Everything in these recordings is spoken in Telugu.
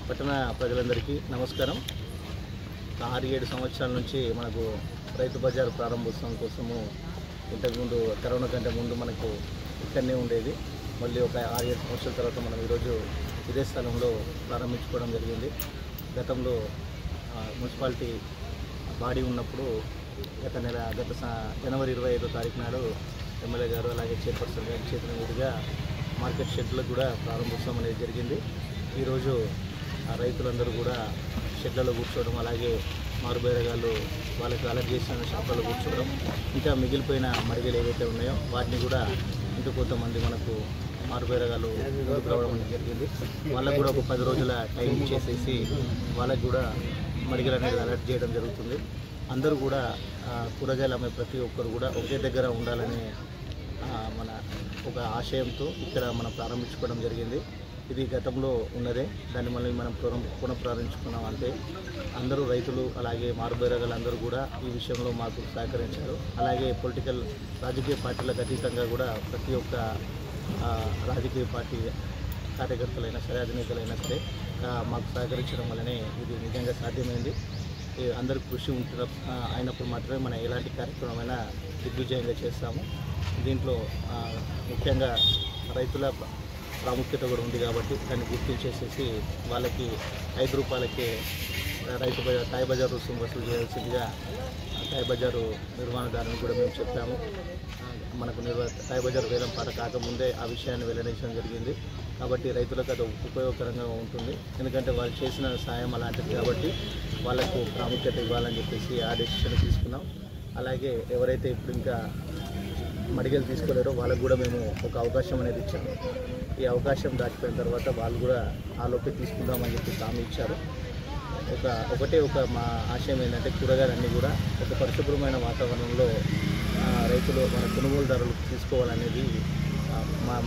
పట్టణ ప్రజలందరికీ నమస్కారం. 6-7 సంవత్సరాల నుంచి మనకు రైతు బజార్ ప్రారంభోత్సవం కోసము ఇంతకుముందు కరోనా కంటే ముందు మనకు ఇక్కడనే ఉండేది. మళ్ళీ ఒక 6-7 సంవత్సరాల తర్వాత మనం ఈరోజు ఇదే స్థలంలో ప్రారంభించుకోవడం జరిగింది. గతంలో మున్సిపాలిటీ బాడీ ఉన్నప్పుడు గత జనవరి 25వ తారీఖు నాడు ఎమ్మెల్యే గారు అలాగే చైర్పర్సన్ గారి చేతుల మీదుగా మార్కెట్ షెడ్లకు కూడా ప్రారంభోత్సవం అనేది జరిగింది. ఈరోజు రైతులందరూ కూడా షెడ్లలో కూర్చోవడం, అలాగే మారుబేరగాళ్ళు వాళ్ళకి అలర్ట్ చేసిన షాపులలో కూర్చోవడం, ఇంకా మిగిలిపోయిన మరిగలు ఏవైతే ఉన్నాయో వాటిని కూడా ఇంకా కొంతమంది మనకు మారుబేరగాళ్ళు రావడం అనేది జరిగింది. వాళ్ళకు కూడా ఒక 10 రోజుల టైం ఇచ్చేసేసి వాళ్ళకు కూడా మరిగలు అనేది అలర్ట్ చేయడం జరుగుతుంది. అందరూ కూడా కూరగాయలు అమ్మే ప్రతి ఒక్కరు కూడా ఒకే దగ్గర ఉండాలనే మన ఒక ఆశయంతో ఇక్కడ మనం ప్రారంభించుకోవడం జరిగింది. ఇది గతంలో ఉన్నదే, దాన్ని మళ్ళీ మనం పునఃప్రారంభించుకున్నాం. అంటే అందరూ రైతులు అలాగే మారుబేరగాళ్ళు అందరూ కూడా ఈ విషయంలో మాకు సహకరించారు. అలాగే రాజకీయ పార్టీలకు అతీతంగా కూడా ప్రతి ఒక్క రాజకీయ పార్టీ కార్యకర్తలైనా సరే, అధినేతలైనా సరే మాకు సహకరించడం వల్లనే ఇది నిజంగా సాధ్యమైంది. అందరి కృషి అయినప్పుడు మాత్రమే మనం ఎలాంటి కార్యక్రమమైనా దిగ్విజయంగా చేస్తాము. దీంట్లో ముఖ్యంగా రైతుల ప్రాముఖ్యత కూడా ఉంది కాబట్టి దాన్ని గుర్తించేసేసి వాళ్ళకి 5 రూపాయలకే తాయ్ బజార్ రుసుము వసూలు చేయాల్సిందిగా తాయ్ బజారు నిర్వహణదారుని కూడా మేము చెప్పాము. మనకు తాయ్ బజార్ వేలం పాట కాకముందే ఆ విషయాన్ని వెల్లడించడం జరిగింది. కాబట్టి రైతులకు అది ఉపయోగకరంగా ఉంటుంది. ఎందుకంటే వాళ్ళు చేసిన సాయం అలాంటిది కాబట్టి వాళ్ళకు ప్రాముఖ్యత ఇవ్వాలని చెప్పేసి ఆ డెసిషన్ తీసుకున్నాం. అలాగే ఎవరైతే ఇప్పుడు ఇంకా మడిగలు తీసుకోలేరో వాళ్ళకు కూడా మేము ఒక అవకాశం అనేది ఇచ్చాము. ఈ అవకాశం దాటిపోయిన తర్వాత వాళ్ళు కూడా ఆలోపే తీసుకుందామని చెప్పి హామీ ఇచ్చారు. ఒక మా ఆశయం ఏంటంటే కూరగాయలన్నీ కూడా ఒక పరిశుభ్రమైన వాతావరణంలో రైతులు మన కొనుగోలుదారులు తీసుకోవాలనేది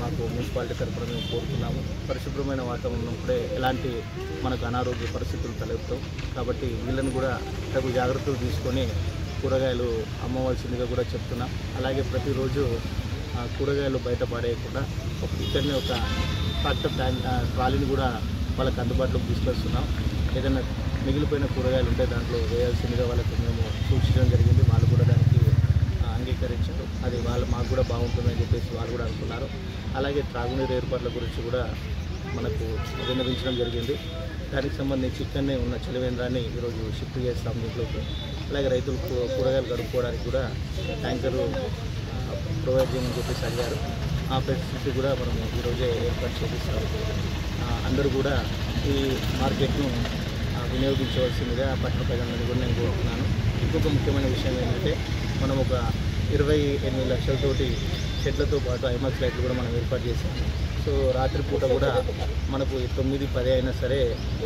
మాకు మున్సిపాలిటీ తరఫున మేము కోరుతున్నాము. పరిశుభ్రమైన వాతావరణం ఉన్నప్పుడే ఎలాంటి మనకు అనారోగ్య పరిస్థితులు తలెత్తావు. కాబట్టి వీళ్ళని కూడా తగు జాగ్రత్తలు తీసుకొని కూరగాయలు అమ్మవలసిందిగా కూడా చెప్తున్నాం. అలాగే ప్రతిరోజు కూరగాయలు బయట పడేయకుండా ఇక్కడనే ఒక ట్రాక్టర్ ట్రాలీని కూడా వాళ్ళకి అందుబాటులోకి తీసుకొస్తున్నాం. ఏదైనా మిగిలిపోయిన కూరగాయలు ఉంటే దాంట్లో వేయాల్సిందిగా వాళ్ళకి మేము సూచించడం జరిగింది. వాళ్ళు కూడా దానికి అంగీకరించారు. అది మాకు కూడా బాగుంటుందని చెప్పేసి వాళ్ళు కూడా అనుకున్నారు. అలాగే త్రాగునీరు ఏర్పాట్ల గురించి కూడా మనకు విన్నవించడం జరిగింది. దానికి సంబంధించి ఇక్కడనే ఉన్న చలివేంద్రాన్ని ఈరోజు షిఫ్ట్ చేస్తాం దీంట్లోకి. అలాగే రైతులు కూరగాయలు గడుపుకోవడానికి కూడా ట్యాంకరు ప్రొవైడ్ చేయమని చెప్పేసి అడిగారు. ఆ ఫెసిలిటీ కూడా మనము ఈరోజే ఏర్పాటు చేపిస్తాము. అందరూ కూడా ఈ మార్కెట్ను వినియోగించవలసిందిగా పట్టణ ప్రజలందరినీ కూడా నేను కోరుతున్నాను. ఇంకొక ముఖ్యమైన విషయం ఏంటంటే మనం ఒక 28 లక్షలతోటి షెడ్లతో పాటు ఐమాక్స్ లైట్లు కూడా మనం ఏర్పాటు చేసాము. సో రాత్రిపూట కూడా మనకు 9-10 అయినా సరే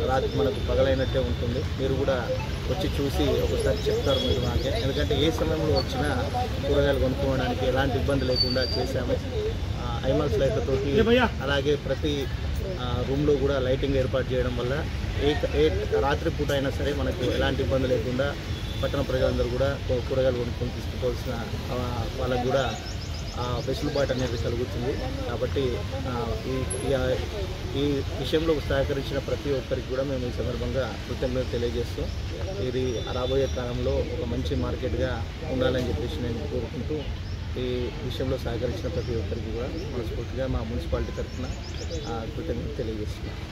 రాత్రి మనకు పగలైనట్టే ఉంటుంది. మీరు కూడా వచ్చి చూసి ఒకసారి చెప్తారు మీరు మాకే. ఎందుకంటే ఏ సమయంలో వచ్చినా కూరగాయలు కొనుక్కోవడానికి ఎలాంటి ఇబ్బంది లేకుండా చేశాము. ఐమాక్స్ లైట్లతోటి అలాగే ప్రతి రూమ్లో కూడా లైటింగ్ ఏర్పాటు చేయడం వల్ల రాత్రిపూట అయినా సరే మనకు ఎలాంటి ఇబ్బంది లేకుండా పట్టణ ప్రజలందరూ కూడా కూరగాయలు కొనుక్కొని తీసుకోవాల్సిన వాళ్ళకు కూడా వెసులుబాటు అనేది కలుగుతుంది. కాబట్టి ఈ విషయంలో సహకరించిన ప్రతి ఒక్కరికి కూడా మేము ఈ సందర్భంగా కృతజ్ఞతలు తెలియజేస్తూ ఇది రాబోయే కాలంలో ఒక మంచి మార్కెట్గా ఉండాలని చెప్పేసి నేను కోరుకుంటూ ఈ విషయంలో సహకరించిన ప్రతి ఒక్కరికి కూడా మనస్ఫూర్తిగా మా మున్సిపాలిటీ తరఫున కృతజ్ఞతలు తెలియజేస్తున్నాను.